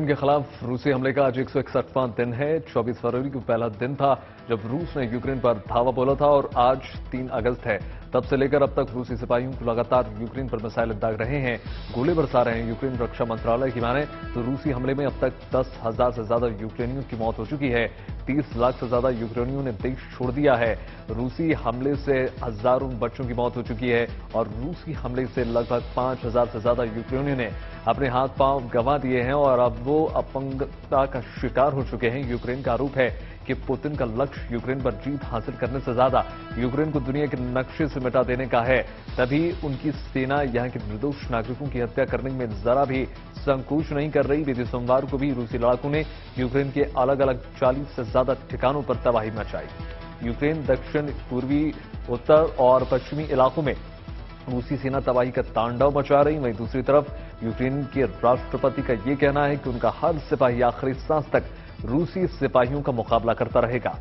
Ukraine के खिलाफ रूसी हमले का आज 161वां दिन है। 24 फरवरी को पहला दिन था जब रूस ने यूक्रेन पर धावा बोला था और आज 3 अगस्त है। तब से लेकर अब तक रूसी सिपाहियों को लगातार यूक्रेन पर मिसाइल दाग रहे हैं, गोले बरसा रहे हैं। यूक्रेन रक्षा मंत्रालय की माने तो रूसी हमले में अब तक 10,000 से ज्यादा यूक्रेनियों की मौत हो चुकी है। 30 लाख से ज्यादा यूक्रेनियों ने देश छोड़ दिया है। रूसी हमले से हजारों बच्चों की मौत हो चुकी है और रूसी हमले से लगभग 5,000 से ज्यादा यूक्रेनियों ने अपने हाथ पांव गंवा दिए हैं और अब वो अपंगता का शिकार हो चुके हैं। यूक्रेन का आरोप है कि पुतिन का लक्ष्य यूक्रेन पर जीत हासिल करने से ज्यादा यूक्रेन को दुनिया के नक्शे से मिटा देने का है। तभी उनकी सेना यहां के निर्दोष नागरिकों की हत्या करने में जरा भी संकोच नहीं कर रही। बीते सोमवार को भी रूसी लड़ाकों ने यूक्रेन के अलग अलग 40 से ज्यादा ठिकानों पर तबाही मचाई। यूक्रेन दक्षिण पूर्वी, उत्तर और पश्चिमी इलाकों में रूसी सेना तबाही का तांडव मचा रही। वहीं दूसरी तरफ यूक्रेन के राष्ट्रपति का यह कहना है कि उनका हर सिपाही आखिरी सांस तक रूसी सिपाहियों का मुकाबला करता रहेगा।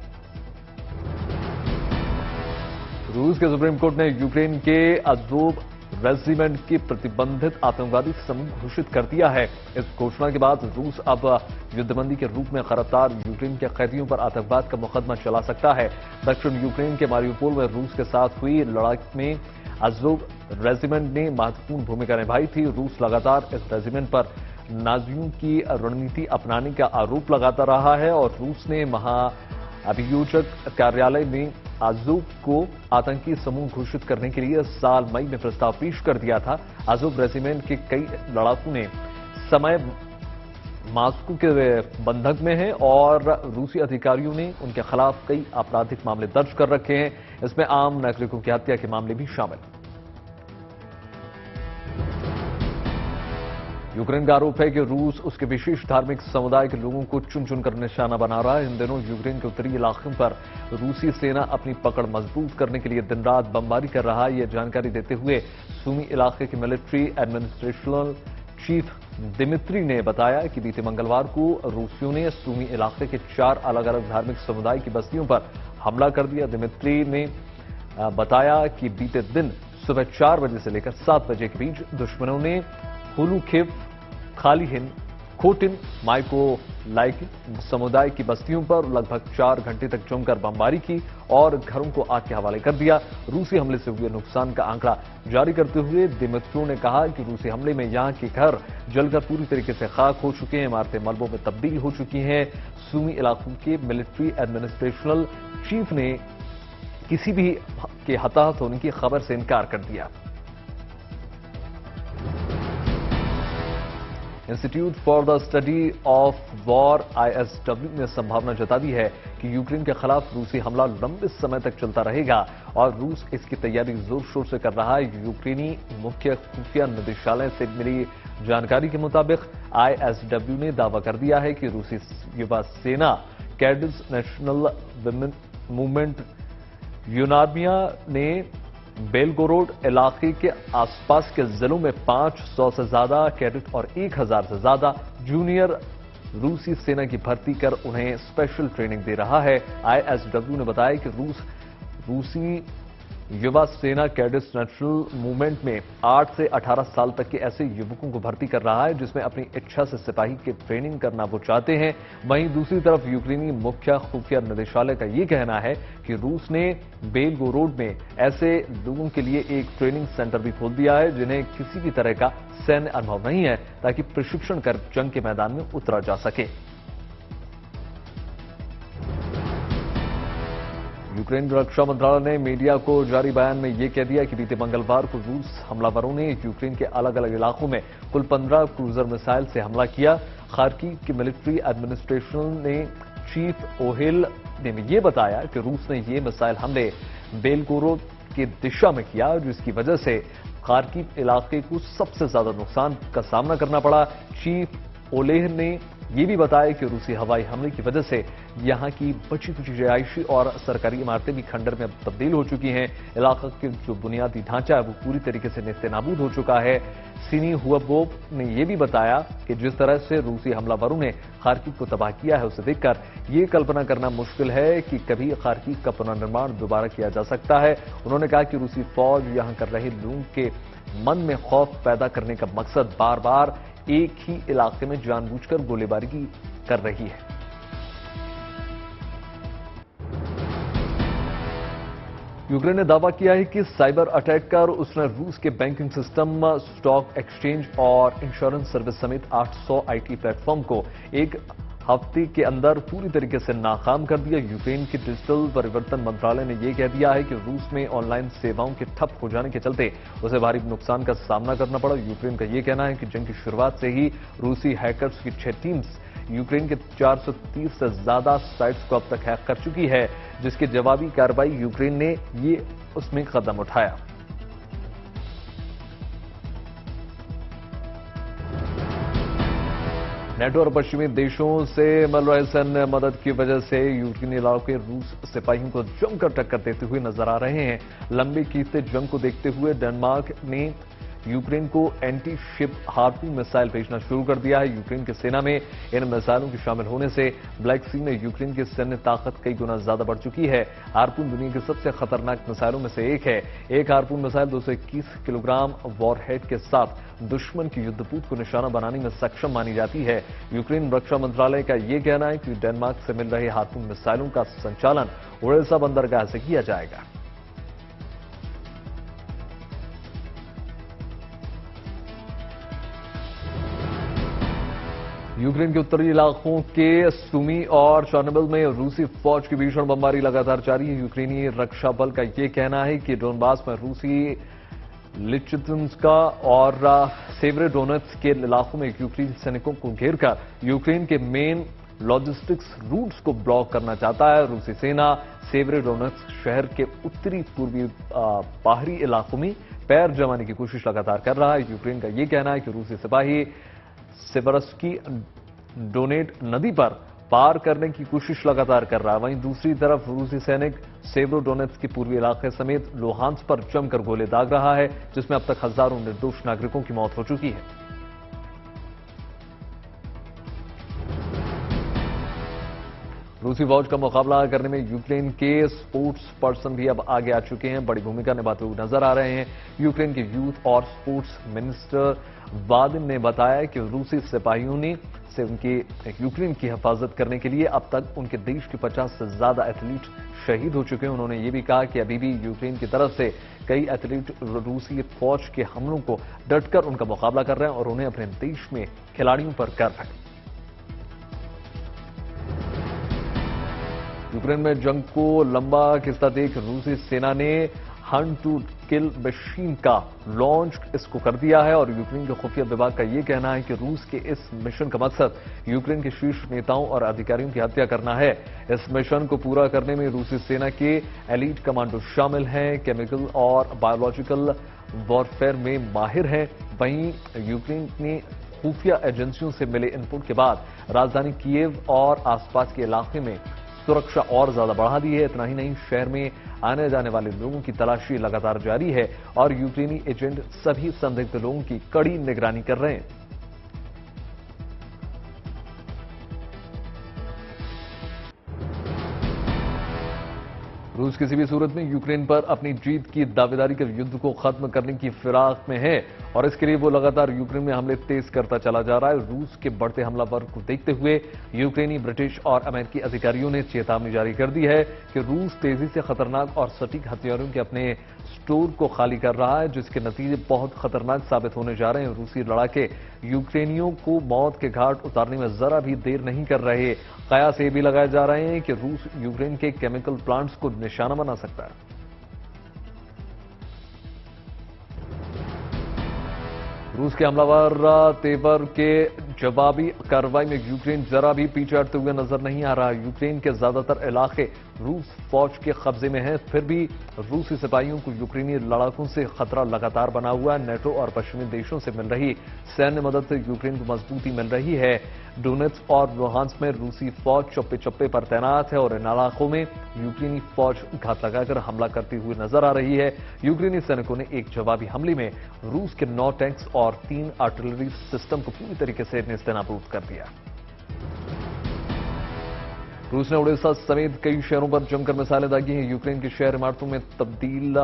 रूस के सुप्रीम कोर्ट ने यूक्रेन के अज़ोव रेजिमेंट के प्रतिबंधित आतंकवादी समूह घोषित कर दिया है। इस घोषणा के बाद रूस अब युद्धबंदी के रूप में गिरफ्तार यूक्रेन के कैदियों पर आतंकवाद का मुकदमा चला सकता है। दक्षिण यूक्रेन के मारिउपोल में रूस के साथ हुई लड़ाई में अज़ोव रेजिमेंट ने महत्वपूर्ण भूमिका निभाई थी। रूस लगातार इस रेजिमेंट पर नाजियों की रणनीति अपनाने का आरोप लगाता रहा है और रूस ने महाअभियोजक कार्यालय में अज़ोव को आतंकी समूह घोषित करने के लिए साल मई में प्रस्ताव पेश कर दिया था। अज़ोव रेजिमेंट के कई लड़ाकों ने समय मास्को के बंधक में हैं और रूसी अधिकारियों ने उनके खिलाफ कई आपराधिक मामले दर्ज कर रखे हैं। इसमें आम नागरिकों की हत्या के मामले भी शामिल। यूक्रेन का आरोप है कि रूस उसके विशेष धार्मिक समुदाय के लोगों को चुन चुनकर निशाना बना रहा है। इन दिनों यूक्रेन के उत्तरी इलाकों पर रूसी सेना अपनी पकड़ मजबूत करने के लिए दिन रात बमबारी कर रहा है। यह जानकारी देते हुए सूमी इलाके के मिलिट्री एडमिनिस्ट्रेशनल चीफ दिमित्री ने बताया कि बीते मंगलवार को रूसियों ने सूमी इलाके के 4 अलग अलग धार्मिक समुदाय की बस्तियों पर हमला कर दिया। दिमित्री ने बताया कि बीते दिन सुबह 4 बजे से लेकर 7 बजे के बीच दुश्मनों ने हुलुखिव, खालीहिन, खोटिन, माइकोलाइक समुदाय की बस्तियों पर लगभग 4 घंटे तक जमकर बमबारी की और घरों को आग के हवाले कर दिया। रूसी हमले से हुए नुकसान का आंकड़ा जारी करते हुए दिमित्रो ने कहा कि रूसी हमले में यहां के घर जलकर पूरी तरीके से खाक हो चुके हैं, इमारतें मलबों में तब्दील हो चुकी हैं। सूमी इलाकों के मिलिट्री एडमिनिस्ट्रेशनल चीफ ने किसी भी के हताहत होने की खबर से इनकार कर दिया। Institute for the study of war ISW ने संभावना जता दी है कि यूक्रेन के खिलाफ रूसी हमला लंबे समय तक चलता रहेगा और रूस इसकी तैयारी जोर शोर से कर रहा है। यूक्रेनी मुख्य खुफिया निदेशालय से मिली जानकारी के मुताबिक ISW ने दावा कर दिया है कि रूसी युवा सेना कैडेट्स नेशनल विमेन मूवमेंट यूनार्मिया ने बेलगोरोड इलाके के आसपास के जिलों में 500 से ज्यादा कैडेट और 1000 से ज्यादा जूनियर रूसी सेना की भर्ती कर उन्हें स्पेशल ट्रेनिंग दे रहा है। ISW ने बताया कि रूसी युवा सेना कैडेट्स नेशनल मूवमेंट में 8 से 18 साल तक के ऐसे युवकों को भर्ती कर रहा है जिसमें अपनी इच्छा से सिपाही की ट्रेनिंग करना वो चाहते हैं। वहीं दूसरी तरफ यूक्रेनी मुख्य खुफिया निदेशालय का ये कहना है कि रूस ने बेलगोरोड में ऐसे लोगों के लिए एक ट्रेनिंग सेंटर भी खोल दिया है जिन्हें किसी भी तरह का सैन्य अनुभव नहीं है, ताकि प्रशिक्षण कर जंग के मैदान में उतरा जा सके। यूक्रेन रक्षा मंत्रालय ने मीडिया को जारी बयान में यह कह दिया कि बीते मंगलवार को रूस हमलावरों ने यूक्रेन के अलग अलग इलाकों में कुल 15 क्रूजर मिसाइल से हमला किया। खार्किव की मिलिट्री एडमिनिस्ट्रेशन ने चीफ ओहेल ने यह बताया कि रूस ने ये मिसाइल हमले बेलगोरोड की दिशा में किया, जिसकी वजह से खार्किव इलाके को सबसे ज्यादा नुकसान का सामना करना पड़ा। चीफ ओलेह ने यह भी बताया कि रूसी हवाई हमले की वजह से यहां की बची कुची रिहायशी और सरकारी इमारतें भी खंडर में तब्दील हो चुकी हैं। इलाके के जो बुनियादी ढांचा है वो पूरी तरीके से नेस्तनाबूद हो चुका है। सीनी हुआबोव ने यह भी बताया कि जिस तरह से रूसी हमलावरों ने खार्किव को तबाह किया है उसे देखकर ये कल्पना करना मुश्किल है कि कभी खार्किव का पुनर्निर्माण दोबारा किया जा सकता है। उन्होंने कहा कि रूसी फौज यहां कर रहे लोगों के मन में खौफ पैदा करने का मकसद बार बार एक ही इलाके में जानबूझकर गोलीबारी कर रही है। यूक्रेन ने दावा किया है कि साइबर अटैक कर उसने रूस के बैंकिंग सिस्टम, स्टॉक एक्सचेंज और इंश्योरेंस सर्विस समेत 800 आईटी प्लेटफॉर्म को एक हफ्ते के अंदर पूरी तरीके से नाकाम कर दिया। यूक्रेन के डिजिटल परिवर्तन मंत्रालय ने यह कह दिया है कि रूस में ऑनलाइन सेवाओं के ठप हो जाने के चलते उसे भारी नुकसान का सामना करना पड़ा। यूक्रेन का यह कहना है कि जंग की शुरुआत से ही रूसी हैकर्स की 6 टीम्स यूक्रेन के 430 से ज्यादा साइट्स को अब तक हैक कर चुकी है, जिसकी जवाबी कार्रवाई यूक्रेन ने उसमें कदम उठाया। नेटो और पश्चिमी देशों से मिल रहे सैन्य मदद की वजह से यूक्रेनी इलाके रूस सिपाहियों को जमकर टक्कर देते हुए नजर आ रहे हैं। लंबी खींचते जंग को देखते हुए डेनमार्क ने यूक्रेन को एंटी शिप हार्पून मिसाइल भेजना शुरू कर दिया है। यूक्रेन की सेना में इन मिसाइलों के शामिल होने से ब्लैक सी में यूक्रेन की सैन्य ताकत कई गुना ज्यादा बढ़ चुकी है। हार्पून दुनिया की सबसे खतरनाक मिसाइलों में से एक है। एक हार्पून मिसाइल 221 किलोग्राम वॉरहेड के साथ दुश्मन की युद्धपूत को निशाना बनाने में सक्षम मानी जाती है। यूक्रेन रक्षा मंत्रालय का यह कहना है कि डेनमार्क से मिल रहे हार्पून मिसाइलों का संचालन ओडेसा बंदरगाह से किया जाएगा। यूक्रेन के उत्तरी इलाकों के सुमी और चॉर्नोबिल में रूसी फौज की भीषण बमबारी लगातार जारी है। यूक्रेनी रक्षा बल का यह कहना है कि डोनबास में रूसी लिचुत्स्का और सेवेरोडोनेत्स्क के इलाकों में यूक्रेनी सैनिकों को घेरकर यूक्रेन के मेन लॉजिस्टिक्स रूट्स को ब्लॉक करना चाहता है। रूसी सेना सेवेरोडोनेत्स्क शहर के उत्तरी पूर्वी बाहरी इलाकों में पैर जमाने की कोशिश लगातार कर रहा है। यूक्रेन का यह कहना है कि रूसी सिपाही सेवरस्की डोनेट नदी पर पार करने की कोशिश लगातार कर रहा है। वहीं दूसरी तरफ रूसी सैनिक सेवेरोडोनेत्स्क के पूर्वी इलाके समेत लुहांस्क पर जमकर गोले दाग रहा है, जिसमें अब तक हजारों निर्दोष नागरिकों की मौत हो चुकी है। रूसी फौज का मुकाबला करने में यूक्रेन के स्पोर्ट्स पर्सन भी अब आगे आ चुके हैं, बड़ी भूमिका निभाते हुए नजर आ रहे हैं। यूक्रेन के यूथ और स्पोर्ट्स मिनिस्टर वादिम ने बताया कि रूसी सिपाहियों ने से उनके यूक्रेन की हिफाजत करने के लिए अब तक उनके देश के 50 से ज्यादा एथलीट शहीद हो चुके हैं। उन्होंने ये भी कहा कि अभी भी यूक्रेन की तरफ से कई एथलीट रूसी फौज के हमलों को डटकर उनका मुकाबला कर रहे हैं और उन्हें अपने देश में खिलाड़ियों पर गर्व है। यूक्रेन में जंग को लंबा खिंचता देख रूसी सेना ने हंट टू किल मशीन का लॉन्च इसको कर दिया है और यूक्रेन के खुफिया विभाग का यह कहना है कि रूस के इस मिशन का मकसद यूक्रेन के शीर्ष नेताओं और अधिकारियों की हत्या करना है। इस मिशन को पूरा करने में रूसी सेना के एलीट कमांडो शामिल हैं, केमिकल और बायोलॉजिकल वॉरफेयर में माहिर हैं। वहीं यूक्रेन ने खुफिया एजेंसियों से मिले इनपुट के बाद राजधानी कीव और आसपास के इलाके में सुरक्षा और ज्यादा बढ़ा दी है। इतना ही नहीं, शहर में आने जाने वाले लोगों की तलाशी लगातार जारी है और यूक्रेनी एजेंट सभी संदिग्ध लोगों की कड़ी निगरानी कर रहे हैं। रूस किसी भी सूरत में यूक्रेन पर अपनी जीत की दावेदारी कर युद्ध को खत्म करने की फिराक में है और इसके लिए वो लगातार यूक्रेन में हमले तेज करता चला जा रहा है। रूस के बढ़ते हमलावर को देखते हुए यूक्रेनी, ब्रिटिश और अमेरिकी अधिकारियों ने चेतावनी जारी कर दी है कि रूस तेजी से खतरनाक और सटीक हथियारों के अपने स्टोर को खाली कर रहा है, जिसके नतीजे बहुत खतरनाक साबित होने जा रहे हैं। रूसी लड़ाके यूक्रेनियों को मौत के घाट उतारने में जरा भी देर नहीं कर रहे। कयास ये भी लगाए जा रहे हैं कि रूस यूक्रेन के केमिकल प्लांट्स को निशाना बना सकता है। रूस के हमलावर तेवर के जवाबी कार्रवाई में यूक्रेन जरा भी पीछे हटते हुए नजर नहीं आ रहा। यूक्रेन के ज्यादातर इलाके रूस फौज के कब्जे में हैं, फिर भी रूसी सिपाहियों को यूक्रेनी लड़ाकों से खतरा लगातार बना हुआ है। नेटो और पश्चिमी देशों से मिल रही सैन्य मदद से यूक्रेन को मजबूती मिल रही है। डोनेट्स्क और लुहांस्क में रूसी फौज चप्पे चप्पे पर तैनात है और इन इलाकों में यूक्रेनी फौज घात लगाकर हमला करती हुई नजर आ रही है। यूक्रेनी सैनिकों ने एक जवाबी हमले में रूस के 9 टैंक्स और 3 आर्टिलरी सिस्टम को पूरी तरीके से नेस्तनाबूद कर दिया। रूस ने उड़ीसा समेत कई शहरों पर जमकर मिसाइलें दागी हैं। यूक्रेन के शहर इमारतों में तब्दील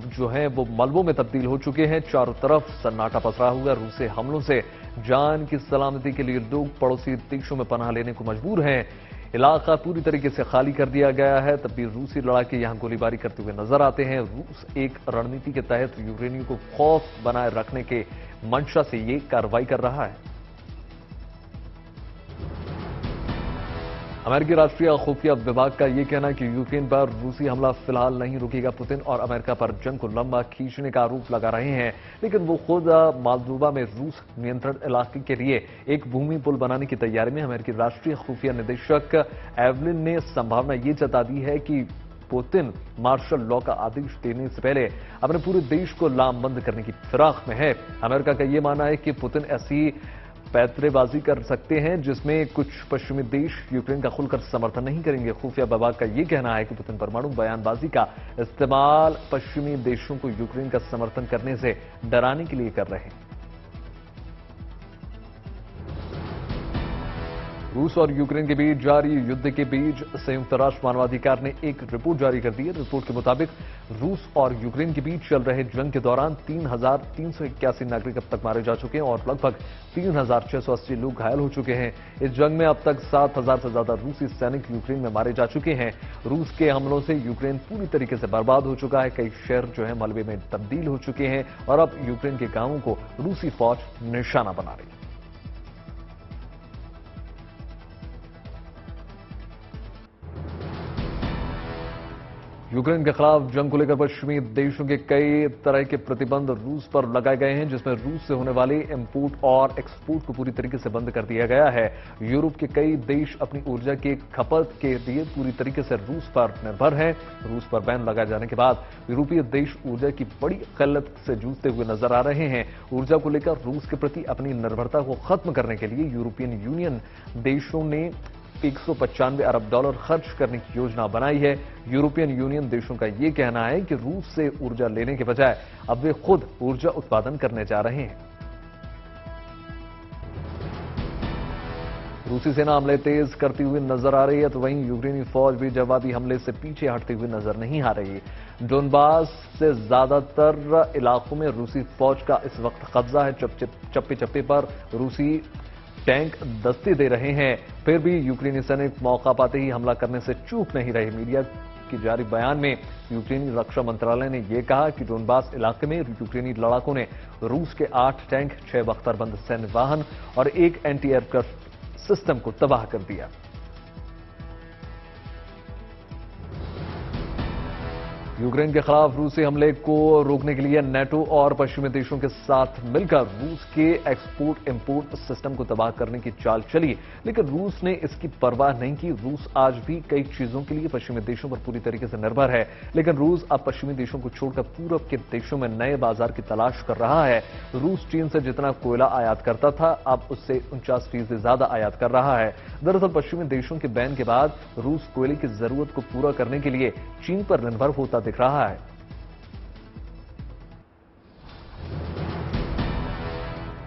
जो है वो मलबों में तब्दील हो चुके हैं। चारों तरफ सन्नाटा पसरा हुआ। रूसी हमलों से जान की सलामती के लिए लोग पड़ोसी देशों में पनाह लेने को मजबूर हैं। इलाका पूरी तरीके से खाली कर दिया गया है। तब भी रूसी लड़ाके यहां गोलीबारी करते हुए नजर आते हैं। रूस एक रणनीति के तहत यूक्रेनियों को खौफ बनाए रखने के मंशा से ये कार्रवाई कर रहा है। अमेरिकी राष्ट्रीय खुफिया विभाग का यह कहना है कि यूक्रेन पर रूसी हमला फिलहाल नहीं रुकेगा। पुतिन और अमेरिका पर जंग को लंबा खींचने का आरोप लगा रहे हैं, लेकिन वो खुद मोल्दोवा में रूस नियंत्रण इलाके के लिए एक भूमि पुल बनाने की तैयारी में। अमेरिकी राष्ट्रीय खुफिया निदेशक एवलिन ने संभावना ये जता दी है कि पुतिन मार्शल लॉ का आदेश देने से पहले अपने पूरे देश को लामबंद करने की फिराक में है। अमेरिका का यह मानना है कि पुतिन ऐसी पैतरेबाजी कर सकते हैं जिसमें कुछ पश्चिमी देश यूक्रेन का खुलकर समर्थन नहीं करेंगे। खुफिया विभाग का यह कहना है कि पुतिन परमाणु बयानबाजी का इस्तेमाल पश्चिमी देशों को यूक्रेन का समर्थन करने से डराने के लिए कर रहे हैं। रूस और यूक्रेन के बीच जारी युद्ध के बीच संयुक्त राष्ट्र मानवाधिकार ने एक रिपोर्ट जारी कर दी है। रिपोर्ट के मुताबिक रूस और यूक्रेन के बीच चल रहे जंग के दौरान 3,381 नागरिक अब तक मारे जा चुके हैं और लगभग 3,680 लोग घायल हो चुके हैं। इस जंग में अब तक 7,000 से ज्यादा रूसी सैनिक यूक्रेन में मारे जा चुके हैं। रूस के हमलों से यूक्रेन पूरी तरीके से बर्बाद हो चुका है। कई शहर जो है मलबे में तब्दील हो चुके हैं और अब यूक्रेन के गांवों को रूसी फौज निशाना बना रही है। यूक्रेन के खिलाफ जंग को लेकर पश्चिमी देशों के कई तरह के प्रतिबंध रूस पर लगाए गए हैं, जिसमें रूस से होने वाले इंपोर्ट और एक्सपोर्ट को पूरी तरीके से बंद कर दिया गया है। यूरोप के कई देश अपनी ऊर्जा की खपत के लिए पूरी तरीके से रूस पर निर्भर हैं। रूस पर बैन लगाए जाने के बाद यूरोपीय देश ऊर्जा की बड़ी किल्लत से जूझते हुए नजर आ रहे हैं। ऊर्जा को लेकर रूस के प्रति अपनी निर्भरता को खत्म करने के लिए यूरोपियन यूनियन देशों ने $195 अरब खर्च करने की योजना बनाई है। यूरोपियन यूनियन देशों का यह कहना है कि रूस से ऊर्जा लेने के बजाय अब वे खुद ऊर्जा उत्पादन करने जा रहे हैं। रूसी सेना हमले तेज करती हुई नजर आ रही है, तो वहीं यूक्रेनी फौज भी जवाबी हमले से पीछे हटती हुई नजर नहीं आ रही। डोनबास से ज्यादातर इलाकों में रूसी फौज का इस वक्त कब्जा है। चप्पे चप्पे पर रूसी टैंक दस्ते दे रहे हैं, फिर भी यूक्रेनी सैनिक मौका पाते ही हमला करने से चूक नहीं रहे। मीडिया की जारी बयान में यूक्रेनी रक्षा मंत्रालय ने यह कहा कि डोनबास इलाके में यूक्रेनी लड़ाकों ने रूस के 8 टैंक, 6 बख्तरबंद सैन्य वाहन और 1 एंटी एयरक्राफ्ट सिस्टम को तबाह कर दिया। यूक्रेन के खिलाफ रूसी हमले को रोकने के लिए नेटो और पश्चिमी देशों के साथ मिलकर रूस के एक्सपोर्ट इंपोर्ट सिस्टम को तबाह करने की चाल चली, लेकिन रूस ने इसकी परवाह नहीं की। रूस आज भी कई चीजों के लिए पश्चिमी देशों पर पूरी तरीके से निर्भर है, लेकिन रूस अब पश्चिमी देशों को छोड़कर पूरब के देशों में नए बाजार की तलाश कर रहा है। रूस चीन से जितना कोयला आयात करता था, अब उससे 49% ज्यादा आयात कर रहा है। दरअसल पश्चिमी देशों के बैन के बाद रूस कोयले की जरूरत को पूरा करने के लिए चीन पर निर्भर होता दिख रहा है।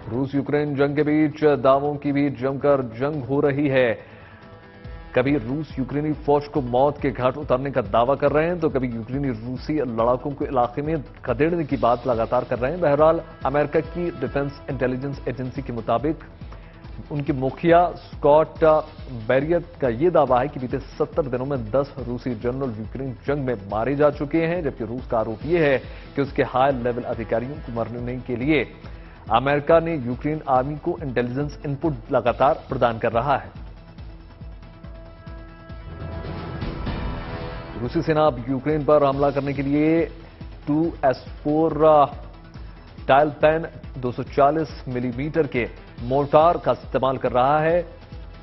रूस यूक्रेन जंग के बीच दावों की भी जमकर जंग हो रही है। कभी रूस यूक्रेनी फौज को मौत के घाट उतारने का दावा कर रहे हैं, तो कभी यूक्रेनी रूसी लड़ाकों को इलाके में खदेड़ने की बात लगातार कर रहे हैं। बहरहाल अमेरिका की डिफेंस इंटेलिजेंस एजेंसी के मुताबिक उनके मुखिया स्कॉट बैरियट का यह दावा है कि बीते 70 दिनों में 10 रूसी जनरल यूक्रेन जंग में मारे जा चुके हैं, जबकि रूस का आरोप यह है कि उसके हाई लेवल अधिकारियों को मरने के लिए अमेरिका ने यूक्रेन आर्मी को इंटेलिजेंस इनपुट लगातार प्रदान कर रहा है। रूसी सेना अब यूक्रेन पर हमला करने के लिए 2S4 टाइलपेन 240 मिलीमीटर के मोर्टार का इस्तेमाल कर रहा है।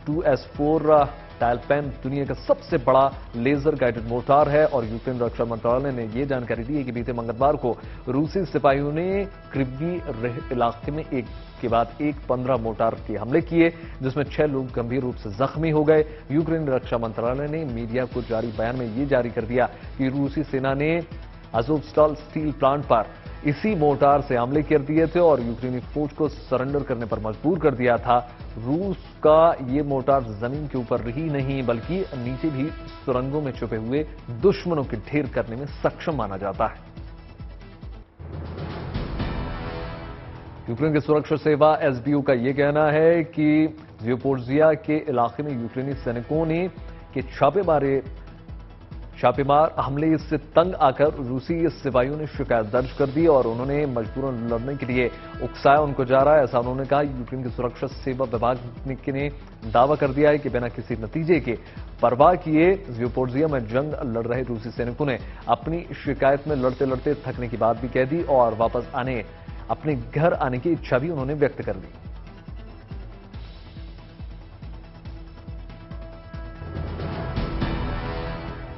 2S4 टाइलपेन दुनिया का सबसे बड़ा लेजर गाइडेड मोर्टार है और यूक्रेन रक्षा मंत्रालय ने यह जानकारी दी है कि बीते मंगलवार को रूसी सिपाहियों ने क्रिवी इलाके में एक के बाद एक 15 मोर्टार के हमले किए, जिसमें 6 लोग गंभीर रूप से जख्मी हो गए। यूक्रेन रक्षा मंत्रालय ने मीडिया को जारी बयान में यह जारी कर दिया कि रूसी सेना ने अज़ोवस्टाल स्टील प्लांट पर इसी मोर्टार से हमले कर दिए थे और यूक्रेनी फौज को सरेंडर करने पर मजबूर कर दिया था। रूस का ये मोर्टार जमीन के ऊपर ही नहीं बल्कि नीचे भी सुरंगों में छुपे हुए दुश्मनों के ढेर करने में सक्षम माना जाता है। यूक्रेन की सुरक्षा सेवा एसबीयू का यह कहना है कि ज़पोरिज़िया के इलाके में यूक्रेनी सैनिकों ने के छापेमार हमले से तंग आकर रूसी सिपाहियों ने शिकायत दर्ज कर दी और उन्होंने मजबूरन लड़ने के लिए उकसाया उनको जा रहा है, ऐसा उन्होंने कहा। यूक्रेन की सुरक्षा सेवा विभाग ने दावा कर दिया है कि बिना किसी नतीजे के परवाह किए ज़पोरिज़िया में जंग लड़ रहे रूसी सैनिकों ने अपनी शिकायत में लड़ते लड़ते थकने की बात भी कह दी और वापस अपने घर आने की इच्छा भी उन्होंने व्यक्त कर दी।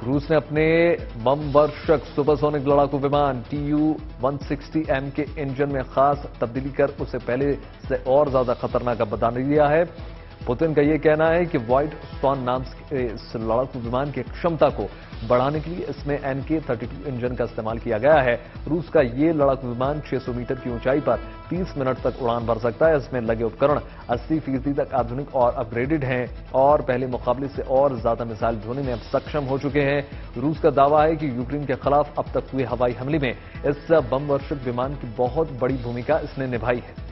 रूस ने अपने बम वर्षक सुपरसोनिक लड़ाकू विमान Tu-160M के इंजन में खास तब्दीली कर उसे पहले से और ज्यादा खतरनाक बना दिया है। पुतिन का यह कहना है कि व्हाइट स्वान नाम के इस लड़ाकू विमान की क्षमता को बढ़ाने के लिए इसमें Nk-32 इंजन का इस्तेमाल किया गया है। रूस का यह लड़ाकू विमान 600 मीटर की ऊंचाई पर 30 मिनट तक उड़ान भर सकता है। इसमें लगे उपकरण 80% तक आधुनिक और अपग्रेडेड हैं और पहले मुकाबले से और ज्यादा मिसाइल ढोने में अब सक्षम हो चुके हैं। रूस का दावा है कि यूक्रेन के खिलाफ अब तक हुए हवाई हमले में इस बम वर्षक विमान की बहुत बड़ी भूमिका इसने निभाई है।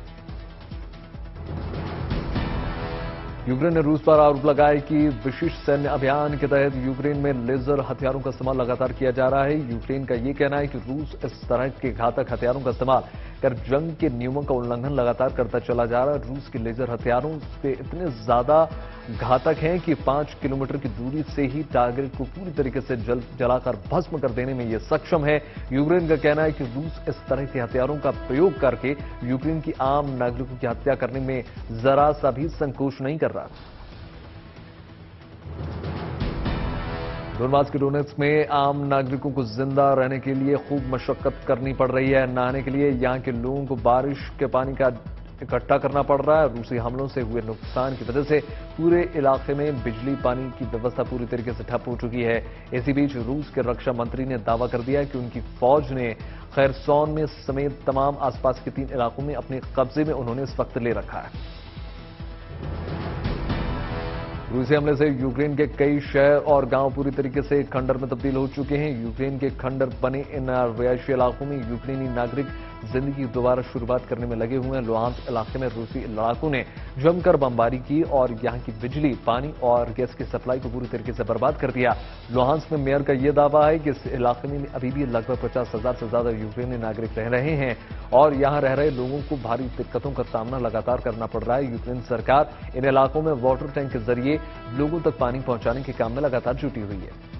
यूक्रेन ने रूस पर आरोप लगाया कि विशिष्ट सैन्य अभियान के तहत यूक्रेन में लेजर हथियारों का इस्तेमाल लगातार किया जा रहा है। यूक्रेन का यह कहना है कि रूस इस तरह के घातक हथियारों का इस्तेमाल कर जंग के नियमों का उल्लंघन लगातार करता चला जा रहा है। रूस के लेजर हथियारों से इतने ज्यादा घातक हैं कि 5 किलोमीटर की दूरी से ही टारगेट को पूरी तरीके से जलाकर भस्म कर देने में यह सक्षम है। यूक्रेन का कहना है कि रूस इस तरह के हथियारों का प्रयोग करके यूक्रेन की आम नागरिकों की हत्या करने में जरा सा भी संकोच नहीं कर रहा। डोनबास के डोनेट्स्क में आम नागरिकों को जिंदा रहने के लिए खूब मशक्कत करनी पड़ रही है। नहाने के लिए यहां के लोगों को बारिश के पानी का इकट्ठा करना पड़ रहा है। रूसी हमलों से हुए नुकसान की वजह से पूरे इलाके में बिजली पानी की व्यवस्था पूरी तरीके से ठप हो चुकी है। इसी बीच रूस के रक्षा मंत्री ने दावा कर दिया कि उनकी फौज ने खैरसोन में समेत तमाम आसपास के 3 इलाकों में अपने कब्जे में उन्होंने इस वक्त ले रखा है। रूसी हमले से यूक्रेन के कई शहर और गांव पूरी तरीके से खंडर में तब्दील हो चुके हैं। यूक्रेन के खंडर बने इन रिहायशी इलाकों में यूक्रेनी नागरिक जिंदगी की दोबारा शुरुआत करने में लगे हुए हैं। लुहांस्क इलाके में रूसी लड़ाकों ने जमकर बमबारी की और यहां की बिजली, पानी और गैस की सप्लाई को पूरी तरीके से बर्बाद कर दिया। लुहांस्क में मेयर का यह दावा है कि इस इलाके में अभी भी लगभग 50,000 से ज्यादा यूक्रेनी नागरिक रह रहे हैं और यहां रह रहे लोगों को भारी दिक्कतों का सामना लगातार करना पड़ रहा है। यूक्रेन सरकार इन इलाकों में वाटर टैंक के जरिए लोगों तक पानी पहुंचाने के काम में लगातार जुटी हुई है।